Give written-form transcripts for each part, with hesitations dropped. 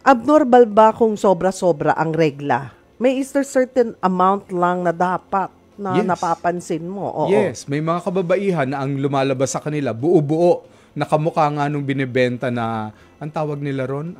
Abnormal ba kung sobra-sobra ang regla? May is there certain amount lang na dapat na Yes. napapansin mo? Oo. Yes, may mga kababaihan na ang lumalabas sa kanila, buo-buo, na kamukha nga nung binibenta na, ang tawag nila ron,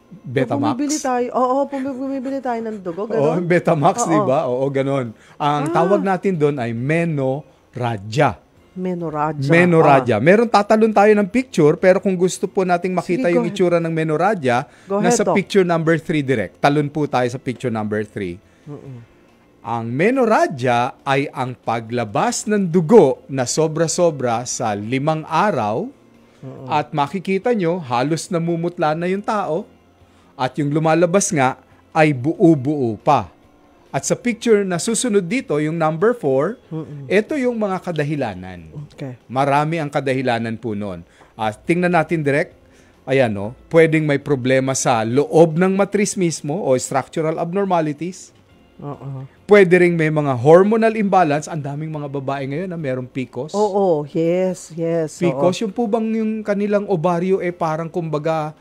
Betamax. Pumibili tayo. Oo, pumibili tayo ng dugo. Oo, Ganon? Betamax, Oo. di ba? Oo, ganon. Ang tawag natin doon ay menorrhagia. Menorrhagia. Menorrhagia. Meron tatalon tayo ng picture, pero kung gusto po nating makita Sige, yung go ahead. itsura ng menorrhagia, Go ahead, nasa Doc. picture number 3 direct. Talon po tayo sa picture number 3. Ang menorrhagia ay ang paglabas ng dugo na sobra-sobra sa 5 araw at makikita nyo, halos namumutla na yung tao at yung lumalabas nga ay buo-buo pa. At sa picture na susunod dito, yung number 4, ito yung mga kadahilanan. Okay. Marami ang kadahilanan po noon. Tingnan natin direct. Ayan, no? Pwedeng may problema sa loob ng matris mismo o structural abnormalities. Oo. Pwede ring may mga hormonal imbalance. Ang daming mga babae ngayon na merong PCOS. Oo, yes. PCOS, yung po bang yung kanilang ovaryo parang kumbaga,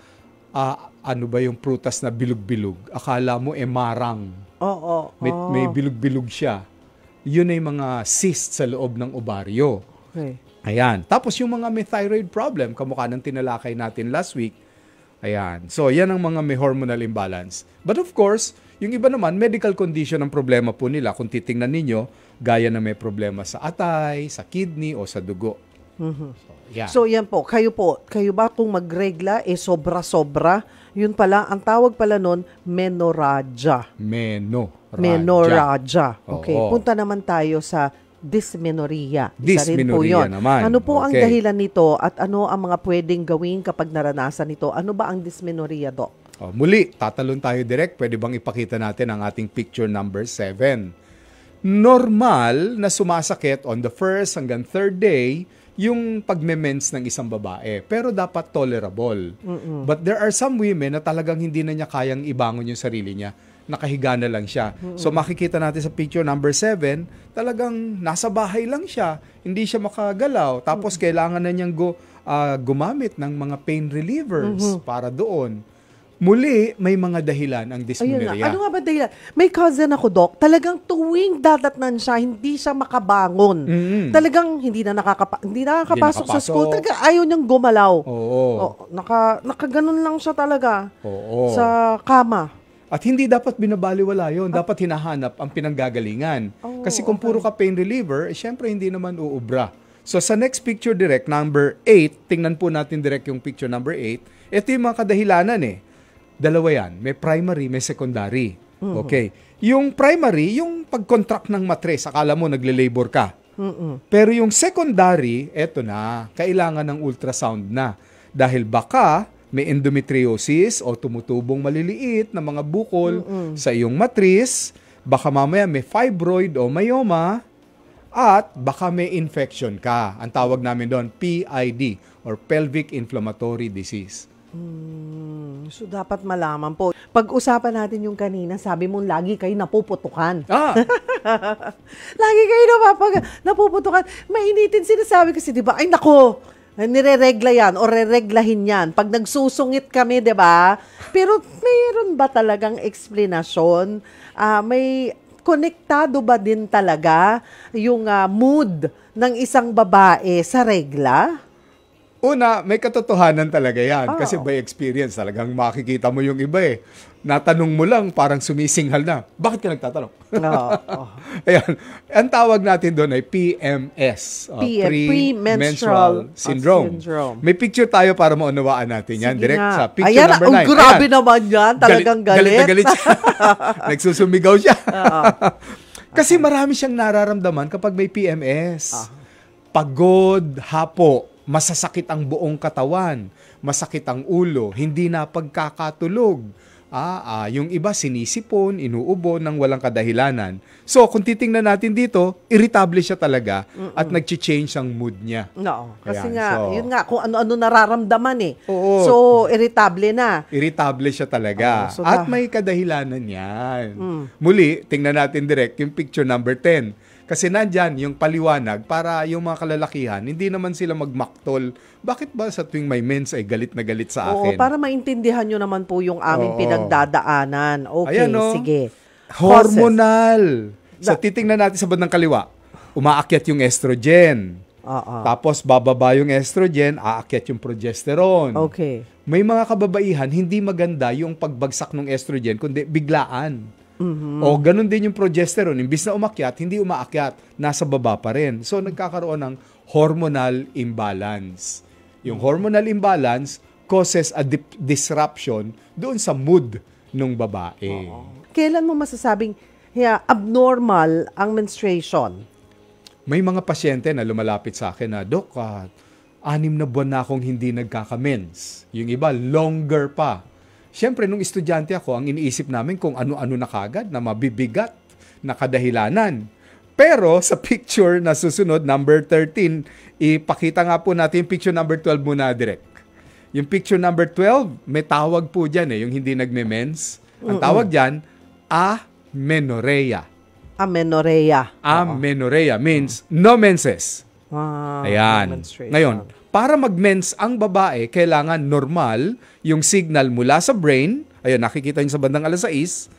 ano ba yung prutas na bilog-bilog? Akala mo marang. Oo. May bilog-bilog siya. Yun ay mga cyst sa loob ng ovaryo. Okay. Ayan. Tapos yung mga may thyroid problem, kamukha ng tinalakay natin last week. Ayan. So, yan ang mga may hormonal imbalance. But of course, yung iba naman, medical condition ang problema po nila. Kung titingnan ninyo, gaya na may problema sa atay, sa kidney, o sa dugo. So, yan. So, yan po. Kayo ba kung magregla, sobra-sobra, yun pala, ang tawag pala nun, menorrhagia. Menorrhagia. Okay. Oo. Punta naman tayo sa dysmenorrhea. Isa rin po Dysmenorrhea yun. naman. Ano po ang Okay. dahilan nito at ano ang mga pwedeng gawin kapag naranasan ito? Ano ba ang dysmenorrhea, Doc? Muli, tatalon tayo direct. Pwede bang ipakita natin ang ating picture number 7? Normal na sumasakit on the first hanggang third day yung pagme-mens ng isang babae. Pero dapat tolerable. But there are some women na talagang hindi na niya kayang ibangon yung sarili niya. Nakahiga na lang siya. So makikita natin sa picture number 7, talagang nasa bahay lang siya. Hindi siya makagalaw. Tapos kailangan na niyang gumamit ng mga pain relievers para doon. Muli, may mga dahilan ang Ayun dysmenorrhea. nga. Ano nga ba dahilan? May cousin ako, Doc. Talagang tuwing dadatnan siya, hindi siya makabangon. Talagang hindi nakakapasok sa school. Talaga ayaw niyang gumalaw. Oo. Nakaganon lang siya talaga Oo. sa kama. At hindi dapat binabaliwala yun. Dapat hinahanap ang pinanggagalingan. Kasi kung puro ka pain reliever, syempre hindi naman uubra. So sa next picture direct, number 8, tingnan po natin direct yung picture number 8. Ito yung mga kadahilanan Dalawa yan. May primary, may secondary. Okay. Yung primary, yung pag-contract ng matres, akala mo nagle-labor ka. Pero yung secondary, eto na, kailangan ng ultrasound na. Dahil baka may endometriosis o tumutubong maliliit na mga bukol sa iyong matris, baka mamaya may fibroid o myoma, at baka may infection ka. Ang tawag namin doon, PID or Pelvic Inflammatory Disease. So, dapat malaman po. Pag-usapan natin yung kanina, sabi mo lagi kayo napuputukan. Lagi kayo napuputukan. Mainitin sinasabi kasi, di ba? Ay, nako, nire-regla yan o re-reglahin yan. Pag nagsusungit kami, di ba? Pero mayroon ba talagang explanation? May konektado ba din talaga yung mood ng isang babae sa regla? Una, may katotohanan talaga yan. Kasi by experience, talagang makikita mo yung iba Natanong mo lang, parang sumisinghal na. Bakit ka nagtatanong? Ayan. Ang tawag natin doon ay PMS. Pre-menstrual syndrome. May picture tayo para maunawaan natin yan. Direct sa picture number 9. Grabe naman yan. Talagang galit. Galit siya. Nagsusumigaw siya. Kasi marami siyang nararamdaman kapag may PMS. Pagod, hapo, masasakit ang buong katawan, masakit ang ulo, hindi na pagkakatulog. Yung iba sinisipon, inuubo ng walang kadahilanan. So, kung titingnan natin dito, irritable siya talaga at nag-change ang mood niya. No, kasi yun nga, kung ano-ano nararamdaman Oo. So, irritable na. Irritable siya talaga. At may kadahilanan yan. Muli, tingnan natin direct yung picture number 10. Kasi nandyan yung paliwanag para yung mga kalalakihan, hindi naman sila magmaktol. Bakit ba sa tuwing may mens ay galit na galit sa akin? Oo, para maintindihan nyo naman po yung aming pinagdadaanan. Okay, Ayan, no? sige. Hormonal. So, titingnan natin sa bandang kaliwa. Umaakyat yung estrogen. Tapos, bababa yung estrogen, aakyat yung progesterone. Okay. May mga kababaihan, hindi maganda yung pagbagsak ng estrogen, kundi biglaan. O ganun din yung progesterone. Imbis na umakyat, hindi umaakyat. Nasa baba pa rin. So, nagkakaroon ng hormonal imbalance. Yung hormonal imbalance causes a disruption doon sa mood ng babae. Kailan mo masasabing abnormal ang menstruation? May mga pasyente na lumalapit sa akin na, Dok, 6 na buwan na akong hindi nagkakamens. Yung iba, longer pa. Siyempre, nung estudyante ako, ang iniisip namin kung ano-ano na kagad na mabibigat na kadahilanan. Pero sa picture na susunod, number 13, ipakita nga po natin yung picture number 12 muna direct. Yung picture number 12, may tawag po dyan yung hindi nagme-mens. Ang tawag dyan, amenorrhea. Amenorrhea. Amenorrhea means no menses. Ayan. Ngayon, para mag-mens ang babae, kailangan normal yung signal mula sa brain, ayun, nakikita nyo sa bandang alas 6,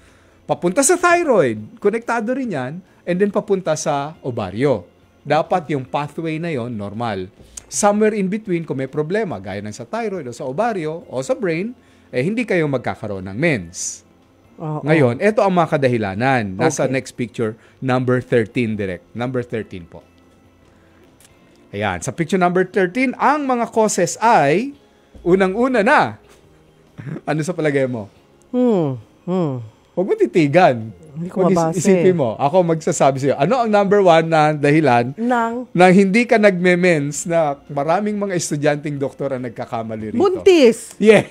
papunta sa thyroid, konektado rin yan, and then papunta sa ovaryo. Dapat yung pathway na yon normal. Somewhere in between, kung may problema, gaya ng sa thyroid o sa ovaryo o sa brain, hindi kayo magkakaroon ng mens. Ngayon, ito ang mga kadahilanan. Nasa next picture, number 13 direct. Number 13 po. Ayan, sa picture number 13, ang mga causes ay, unang-una na. Ano sa palagay mo? Huwag mo titigan. Hindi ko mabase. Isipin mo, ako magsasabi sa'yo, ano ang number 1 na dahilan na hindi ka nagme-mens na maraming mga estudyanteng doktor ang nagkakamali rito? Buntis! Yes!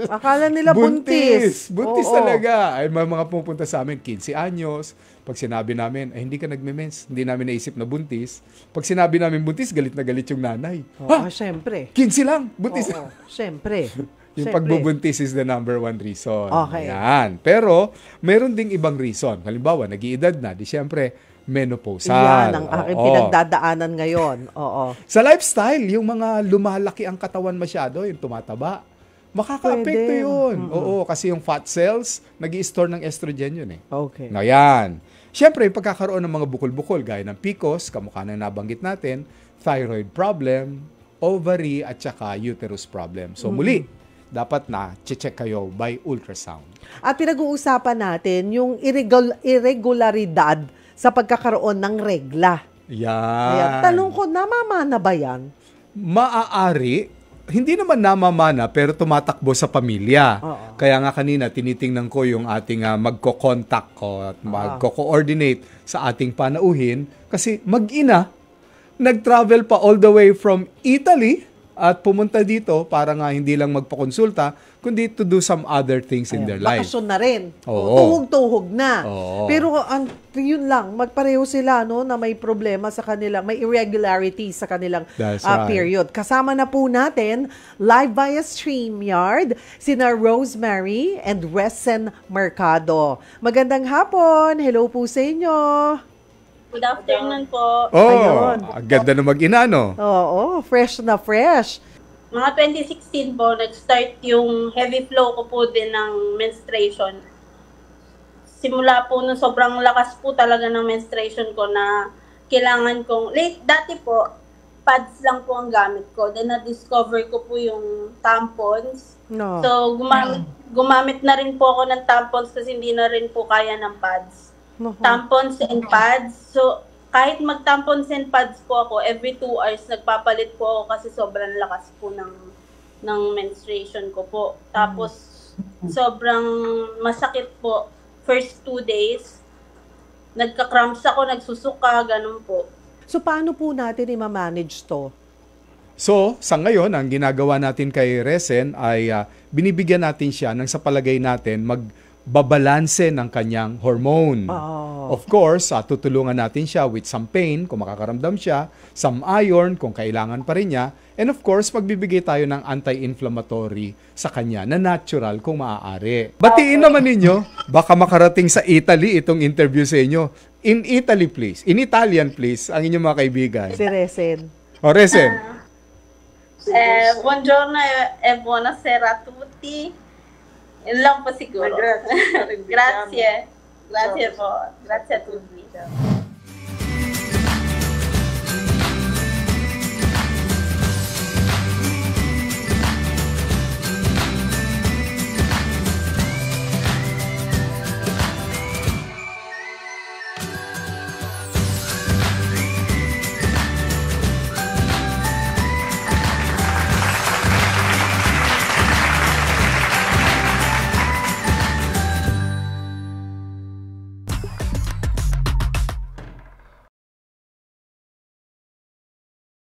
Akala nila buntis. Buntis talaga. Ay, mga pupunta sa amin, 15 anyos. Pag sinabi namin, hindi ka nagme-mens, hindi namin naisip na buntis. Pag sinabi namin buntis, galit na galit yung nanay. Siyempre. 15 lang, buntis. Siyempre. Yung pagbubuntis is the number 1 reason. Okay. Yan. Pero, meron ding ibang reason. Halimbawa, nag-iedad na, di syempre, menopausal. Yan ang aking pinagdadaanan ngayon. Sa lifestyle, yung mga lumalaki ang katawan masyado, yung tumataba, makaka-apekto yun. Oo, kasi yung fat cells, nag-i-store ng estrogen yun . Okay. Na yan. Siyempre, yung pagkakaroon ng mga bukol-bukol, gaya ng PCOS, kamukha na nabanggit natin, thyroid problem, ovary, at saka uterus problem. So, muli, dapat na check kayo by ultrasound. At pinag-uusapan natin yung irregularidad sa pagkakaroon ng regla. Yan. Kaya tanong ko, namamana ba yan? Maaari. Hindi naman namamana pero tumatakbo sa pamilya. Kaya nga kanina tinitingnan ko yung ating magko-contact ko at magko-coordinate sa ating panauhin kasi mag-ina nag-travel pa all the way from Italy at pumunta dito para nga hindi lang magpakonsulta, kundi to do some other things in their life. Bakasyon na rin. Oo. Tuhog-tuhog na. Oo. Pero yun lang, magpareho sila na may problema sa kanilang, may irregularity sa kanilang period. Kasama na po natin, live via StreamYard, sina Rosemary and Resen Mercado. Magandang hapon. Hello po sa inyo. Good afternoon po. Ayun. Ang ganda na mag-ina, no? Oo, fresh na fresh. Mga 2016 po, nag-start yung heavy flow ko po din ng menstruation. Simula po nung sobrang lakas po talaga ng menstruation ko na kailangan kong, dati po, pads lang po ang gamit ko. Then na-discover ko po yung tampons. No. So, gumamit na rin po ako ng tampons kasi hindi na rin po kaya ng pads. Tampons and pads. So, kahit mag-tampons and pads po ako, every 2 hours nagpapalit po ako kasi sobrang lakas po ng menstruation ko po. Tapos, sobrang masakit po. First 2 days, nagka-cramps ako, nagsusuka, ganun po. So, paano po natin i-manage to? So, sa ngayon, ang ginagawa natin kay Resen ay binibigyan natin siya ng sa palagay natin babalanse ng kanyang hormone. Oh. Of course, tutulungan natin siya with some pain kung makakaramdam siya, some iron kung kailangan pa rin niya, and of course, magbibigay tayo ng anti-inflammatory sa kanya na natural kung maaari. Batiin naman ninyo, baka makarating sa Italy itong interview sa inyo. In Italy, please. In Italian, please. Ang inyong mga kaibigan. Si Resen. O, Resen. Buongiorno e buonasera a tutti. Yun lang po siguro. Grazie. Grazie po. Grazie a tutti.